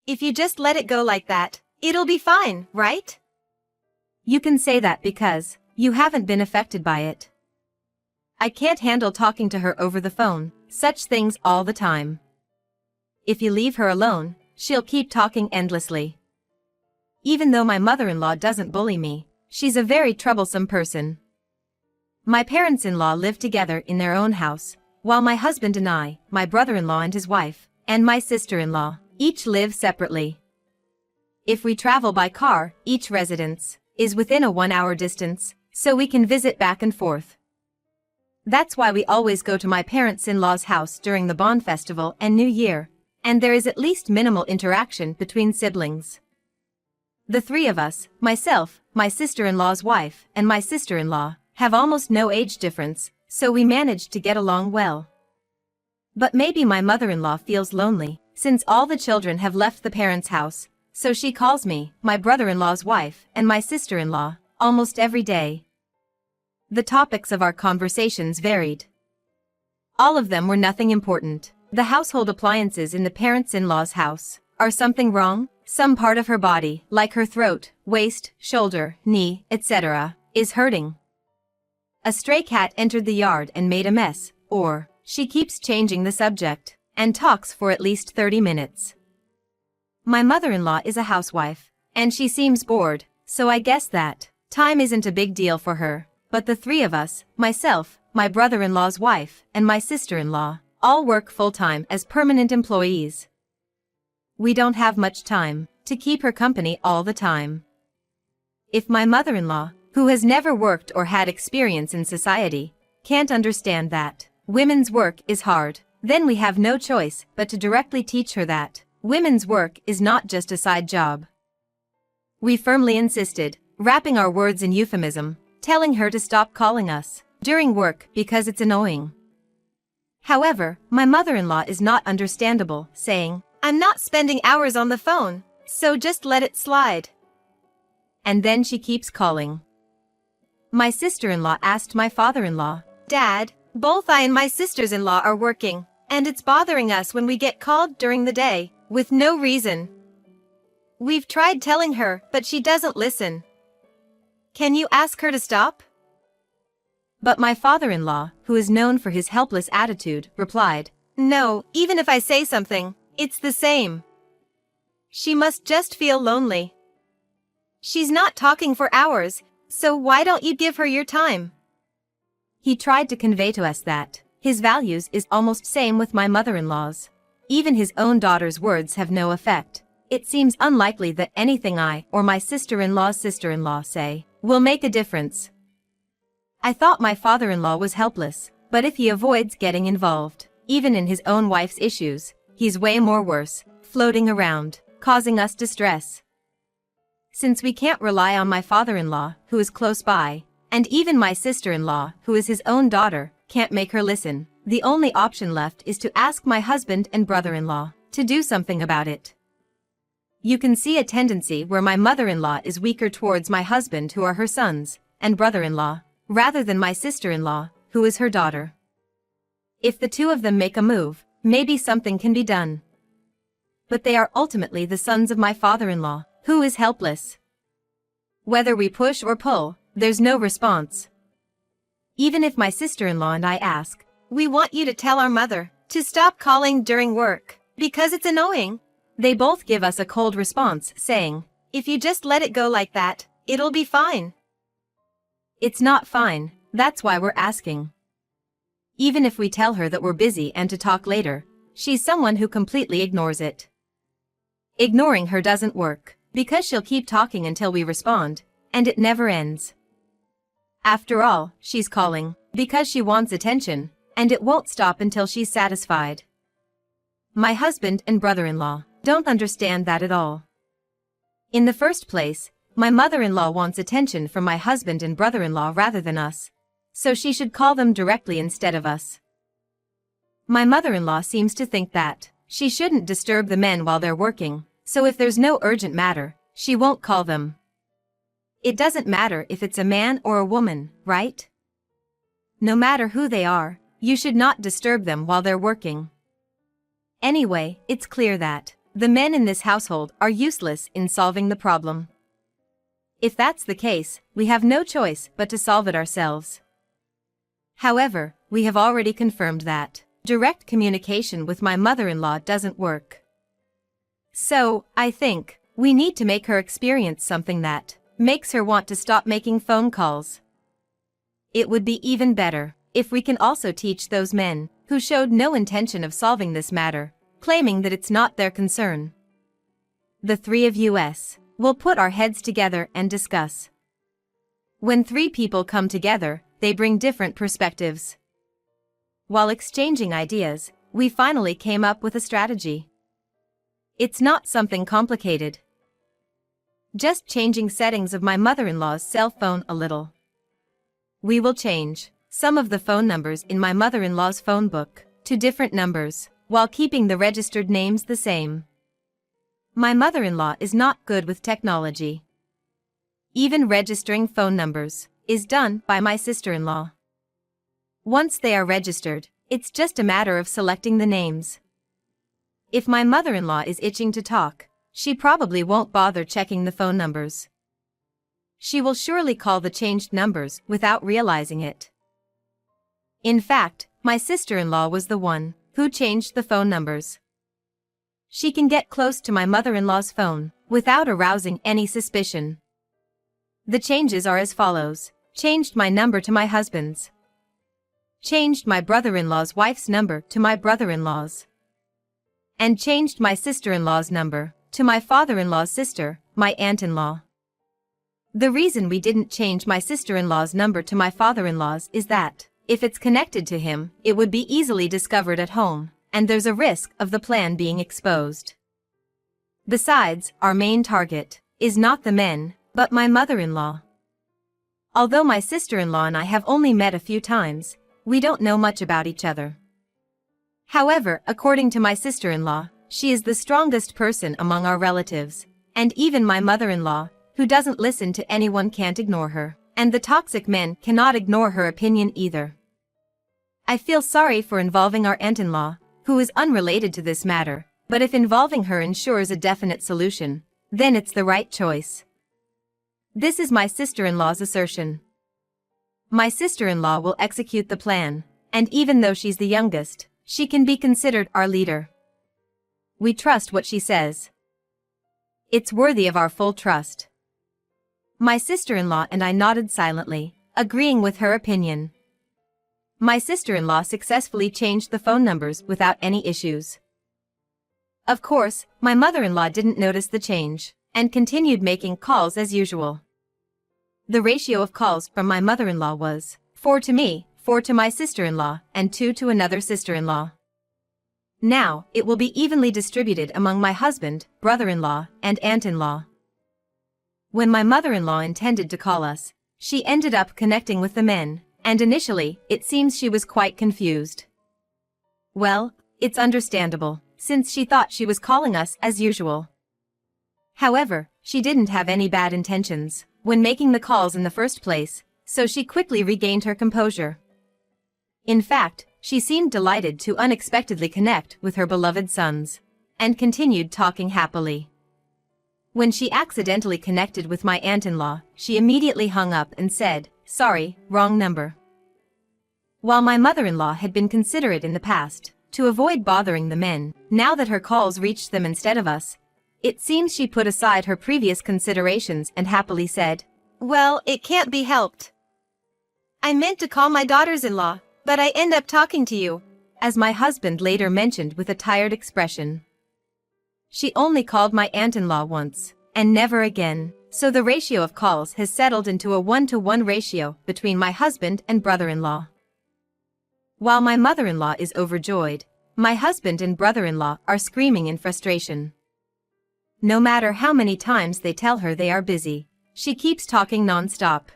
If you just let it go like that, it'll be fine, right? You can say that because you haven't been affected by it. I can't handle talking to her over the phone, such things all the time. If you leave her alone, she'll keep talking endlessly. Even though my mother-in-law doesn't bully me, she's a very troublesome person. My parents-in-law live together in their own house, while my husband and I, my brother-in-law and his wife, and my sister-in-law, each live separately. If we travel by car, each residence is within a 1-hour distance, so we can visit back and forth. That's why we always go to my parents-in-law's house during the Bon Festival and New Year, and there is at least minimal interaction between siblings. The three of us, myself, my sister-in-law's wife, and my sister-in-law, have almost no age difference, so we manage to get along well. But maybe my mother-in-law feels lonely, since all the children have left the parents' house, so she calls me, my brother-in-law's wife, and my sister-in-law, almost every day. The topics of our conversations varied. All of them were nothing important. The household appliances in the parents-in-law's house. Are something wrong? Some part of her body, like her throat, waist, shoulder, knee, etc., is hurting. A stray cat entered the yard and made a mess, or she keeps changing the subject and talks for at least 30 minutes. My mother-in-law is a housewife, and she seems bored, so I guess that time isn't a big deal for her, but the three of us, myself, my brother-in-law's wife, and my sister-in-law, all work full-time as permanent employees. We don't have much time to keep her company all the time. If my mother-in-law, who has never worked or had experience in society, can't understand that women's work is hard, then we have no choice but to directly teach her that women's work is not just a side job. We firmly insisted, wrapping our words in euphemism, telling her to stop calling us during work because it's annoying. However, my mother-in-law is not understandable, saying, "I'm not spending hours on the phone, so just let it slide." And then she keeps calling. My sister-in-law asked my father-in-law, "Dad, both I and my sisters-in-law are working, and it's bothering us when we get called during the day, with no reason. We've tried telling her, but she doesn't listen. Can you ask her to stop?" But my father-in-law, who is known for his helpless attitude, replied, "No, even if I say something, it's the same. She must just feel lonely. She's not talking for hours, so why don't you give her your time?" He tried to convey to us that his values is almost same with my mother-in-law's. Even his own daughter's words have no effect. It seems unlikely that anything I or my sister-in-law's sister-in-law say will make a difference. I thought my father-in-law was helpless, but if he avoids getting involved, even in his own wife's issues, he's way more worse, floating around, causing us distress. Since we can't rely on my father-in-law, who is close by, and even my sister-in-law, who is his own daughter, can't make her listen, the only option left is to ask my husband and brother-in-law to do something about it. You can see a tendency where my mother-in-law is weaker towards my husband, who are her sons, and brother-in-law, rather than my sister-in-law, who is her daughter. If the two of them make a move, maybe something can be done. But they are ultimately the sons of my father-in-law, who is helpless. Whether we push or pull, there's no response. Even if my sister-in-law and I ask, "We want you to tell our mother to stop calling during work, because it's annoying," they both give us a cold response, saying, "If you just let it go like that, it'll be fine." It's not fine, that's why we're asking. Even if we tell her that we're busy and to talk later, she's someone who completely ignores it. Ignoring her doesn't work, because she'll keep talking until we respond, and it never ends. After all, she's calling because she wants attention, and it won't stop until she's satisfied. My husband and brother-in-law don't understand that at all. In the first place, my mother-in-law wants attention from my husband and brother-in-law rather than us, so she should call them directly instead of us. My mother-in-law seems to think that she shouldn't disturb the men while they're working, so if there's no urgent matter, she won't call them. It doesn't matter if it's a man or a woman, right? No matter who they are, you should not disturb them while they're working. Anyway, it's clear that The men in this household are useless in solving the problem. If that's the case, we have no choice but to solve it ourselves. However, we have already confirmed that direct communication with my mother-in-law doesn't work. So, I think, we need to make her experience something that makes her want to stop making phone calls. It would be even better if we can also teach those men who showed no intention of solving this matter, claiming that it's not their concern. The three of us will put our heads together and discuss. When three people come together, they bring different perspectives. While exchanging ideas, we finally came up with a strategy. It's not something complicated. Just changing settings of my mother-in-law's cell phone a little. We will change some of the phone numbers in my mother-in-law's phone book to different numbers, while keeping the registered names the same. My mother-in-law is not good with technology. Even registering phone numbers is done by my sister-in-law. Once they are registered, it's just a matter of selecting the names. If my mother-in-law is itching to talk, she probably won't bother checking the phone numbers. She will surely call the changed numbers without realizing it. In fact, my sister-in-law was the one who changed the phone numbers. She can get close to my mother-in-law's phone without arousing any suspicion. The changes are as follows: changed my number to my husband's. Changed my brother-in-law's wife's number to my brother-in-law's. And changed my sister-in-law's number to my father-in-law's sister, my aunt-in-law. The reason we didn't change my sister-in-law's number to my father-in-law's is that, if it's connected to him, it would be easily discovered at home, and there's a risk of the plan being exposed. Besides, our main target is not the men, but my mother-in-law. Although my sister-in-law and I have only met a few times, we don't know much about each other. However, according to my sister-in-law, she is the strongest person among our relatives, and even my mother-in-law, who doesn't listen to anyone, can't ignore her, and the toxic men cannot ignore her opinion either. I feel sorry for involving our aunt-in-law, who is unrelated to this matter, but if involving her ensures a definite solution, then it's the right choice. This is my sister-in-law's assertion. My sister-in-law will execute the plan, and even though she's the youngest, she can be considered our leader. We trust what she says. It's worthy of our full trust. My sister-in-law and I nodded silently, agreeing with her opinion. My sister-in-law successfully changed the phone numbers without any issues. Of course, my mother-in-law didn't notice the change, and continued making calls as usual. The ratio of calls from my mother-in-law was 4 to me, 4 to my sister-in-law, and 2 to another sister-in-law. Now, it will be evenly distributed among my husband, brother-in-law, and aunt-in-law. When my mother-in-law intended to call us, she ended up connecting with the men, and initially, it seems she was quite confused. Well, it's understandable, since she thought she was calling us as usual. However, she didn't have any bad intentions when making the calls in the first place, so she quickly regained her composure. In fact, she seemed delighted to unexpectedly connect with her beloved sons, and continued talking happily. When she accidentally connected with my aunt-in-law, she immediately hung up and said, "Sorry, wrong number." While my mother-in-law had been considerate in the past, to avoid bothering the men, now that her calls reached them instead of us, it seems she put aside her previous considerations and happily said, "Well, it can't be helped. I meant to call my daughters-in-law, but I end up talking to you," as my husband later mentioned with a tired expression. She only called my aunt-in-law once, and never again, so the ratio of calls has settled into a 1-to-1 ratio between my husband and brother-in-law. While my mother-in-law is overjoyed, my husband and brother-in-law are screaming in frustration. No matter how many times they tell her they are busy, she keeps talking non-stop.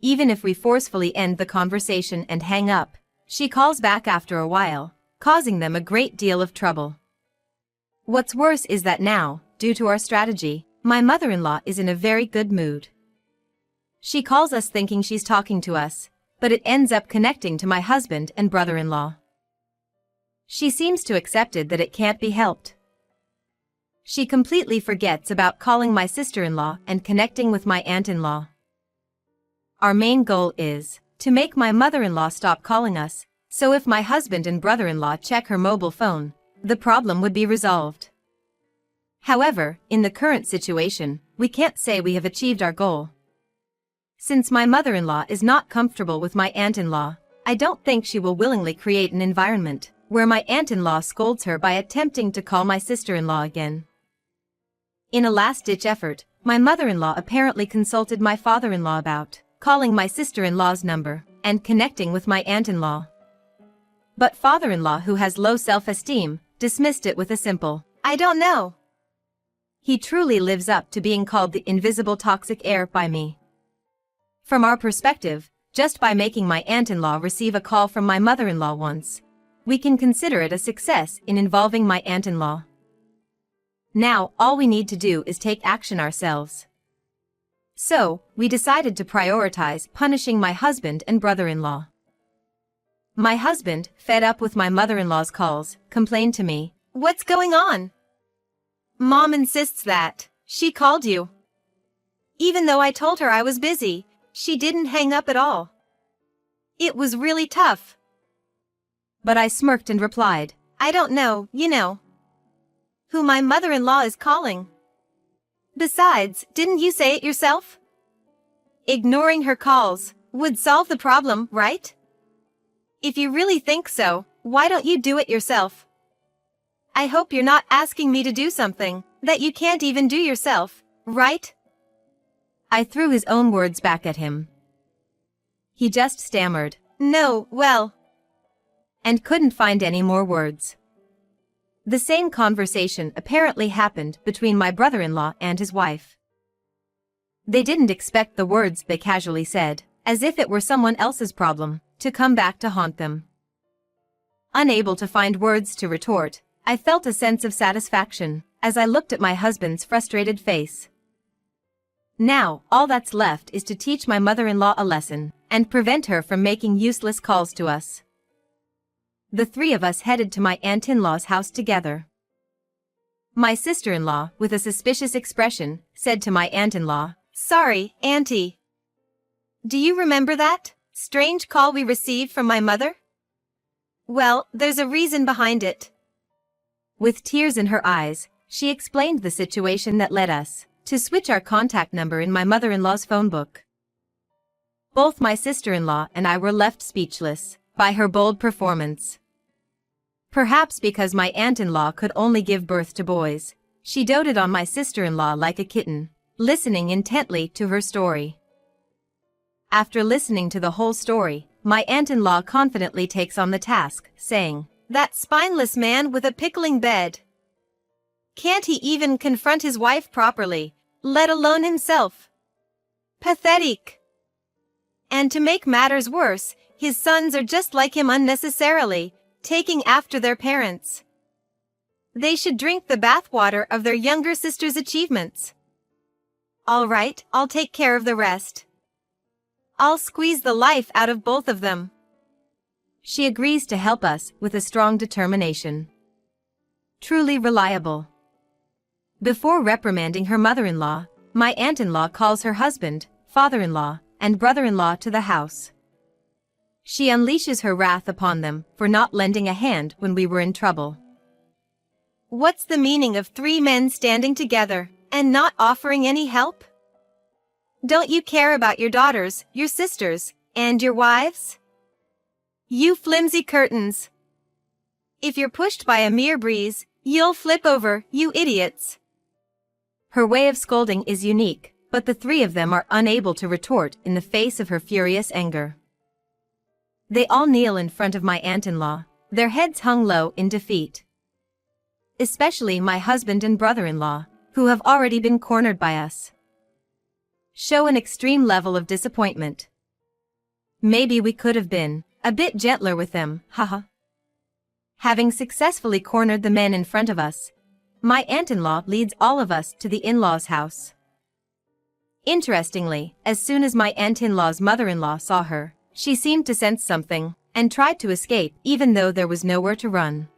Even if we forcefully end the conversation and hang up, she calls back after a while, causing them a great deal of trouble. What's worse is that now, due to our strategy, my mother-in-law is in a very good mood. She calls us thinking she's talking to us, but it ends up connecting to my husband and brother-in-law. She seems to accepted that it can't be helped. She completely forgets about calling my sister-in-law and connecting with my aunt-in-law. Our main goal is to make my mother-in-law stop calling us, so if my husband and brother-in-law check her mobile phone, the problem would be resolved. However, in the current situation, we can't say we have achieved our goal. Since my mother-in-law is not comfortable with my aunt-in-law, I don't think she will willingly create an environment where my aunt-in-law scolds her by attempting to call my sister-in-law again. In a last-ditch effort, my mother-in-law apparently consulted my father-in-law about calling my sister-in-law's number and connecting with my aunt-in-law. But father-in-law, who has low self-esteem, dismissed it with a simple, "I don't know." He truly lives up to being called the invisible toxic heir by me. From our perspective, just by making my aunt-in-law receive a call from my mother-in-law once, we can consider it a success in involving my aunt-in-law. Now, all we need to do is take action ourselves. So, we decided to prioritize punishing my husband and brother-in-law. My husband, fed up with my mother-in-law's calls, complained to me, "What's going on? Mom insists that she called you. Even though I told her I was busy, she didn't hang up at all. It was really tough." But I smirked and replied, "I don't know, who my mother-in-law is calling. Besides, didn't you say it yourself? Ignoring her calls would solve the problem, right? If you really think so, why don't you do it yourself? I hope you're not asking me to do something that you can't even do yourself, right?" I threw his own words back at him. He just stammered, "No, well," and couldn't find any more words. The same conversation apparently happened between my brother-in-law and his wife. They didn't expect the words they casually said, as if it were someone else's problem, to come back to haunt them. Unable to find words to retort, I felt a sense of satisfaction as I looked at my husband's frustrated face. Now, all that's left is to teach my mother-in-law a lesson and prevent her from making useless calls to us. The three of us headed to my aunt-in-law's house together. My sister-in-law, with a suspicious expression, said to my aunt-in-law, "Sorry, Auntie. Do you remember that strange call we received from my mother? Well, there's a reason behind it." With tears in her eyes, she explained the situation that led us to switch our contact number in my mother-in-law's phone book. Both my sister-in-law and I were left speechless by her bold performance. Perhaps because my aunt-in-law could only give birth to boys, she doted on my sister-in-law like a kitten, listening intently to her story. After listening to the whole story, my aunt-in-law confidently takes on the task, saying, "That spineless man with a pickling bed. Can't he even confront his wife properly, let alone himself? Pathetic. And to make matters worse, his sons are just like him unnecessarily, taking after their parents. They should drink the bathwater of their younger sister's achievements. All right, I'll take care of the rest. I'll squeeze the life out of both of them." She agrees to help us with a strong determination. Truly reliable. Before reprimanding her mother-in-law, my aunt-in-law calls her husband, father-in-law, and brother-in-law to the house. She unleashes her wrath upon them for not lending a hand when we were in trouble. "What's the meaning of three men standing together and not offering any help? Don't you care about your daughters, your sisters, and your wives? You flimsy curtains. If you're pushed by a mere breeze, you'll flip over, you idiots." Her way of scolding is unique, but the three of them are unable to retort in the face of her furious anger. They all kneel in front of my aunt-in-law, their heads hung low in defeat. Especially my husband and brother-in-law, who have already been cornered by us. Show an extreme level of disappointment. Maybe we could have been a bit gentler with them, haha. Having successfully cornered the men in front of us, my aunt-in-law leads all of us to the in-laws' house. Interestingly, as soon as my aunt-in-law's mother-in-law saw her, she seemed to sense something and tried to escape even though there was nowhere to run.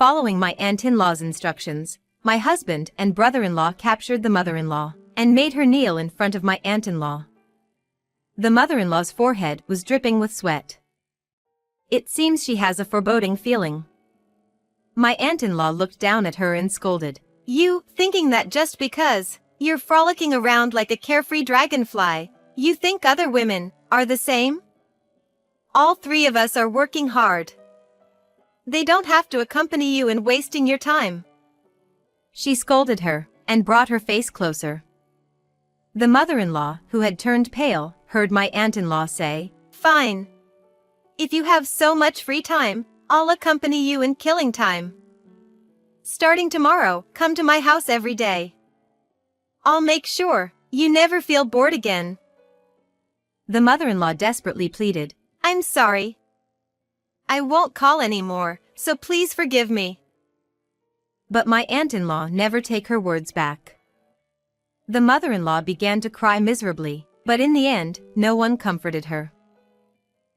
Following my aunt-in-law's instructions, my husband and brother-in-law captured the mother-in-law and made her kneel in front of my aunt-in-law. The mother-in-law's forehead was dripping with sweat. It seems she has a foreboding feeling. My aunt-in-law looked down at her and scolded. You, thinking that just because you're frolicking around like a carefree dragonfly, you think other women are the same? All three of us are working hard. They don't have to accompany you in wasting your time. She scolded her and brought her face closer. The mother-in-law, who had turned pale, heard my aunt-in-law say, Fine. If you have so much free time, I'll accompany you in killing time. Starting tomorrow, come to my house every day. I'll make sure you never feel bored again. The mother-in-law desperately pleaded, I'm sorry. I won't call anymore, so please forgive me. But my aunt-in-law never take her words back. The mother-in-law began to cry miserably, but in the end, no one comforted her.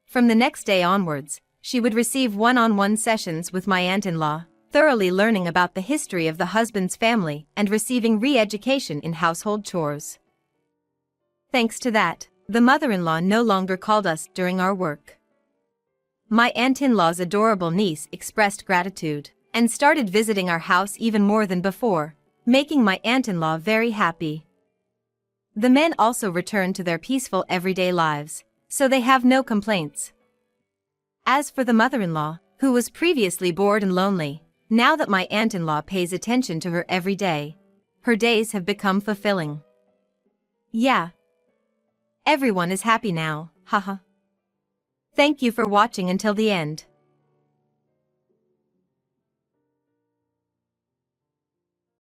From the next day onwards, she would receive one-on-one sessions with my aunt-in-law, thoroughly learning about the history of the husband's family and receiving re-education in household chores. Thanks to that, the mother-in-law no longer called us during our work. My aunt-in-law's adorable niece expressed gratitude and started visiting our house even more than before, making my aunt-in-law very happy. The men also returned to their peaceful everyday lives, so they have no complaints. As for the mother-in-law, who was previously bored and lonely, now that my aunt-in-law pays attention to her every day, her days have become fulfilling. Yeah. Everyone is happy now, haha. Thank you for watching until the end.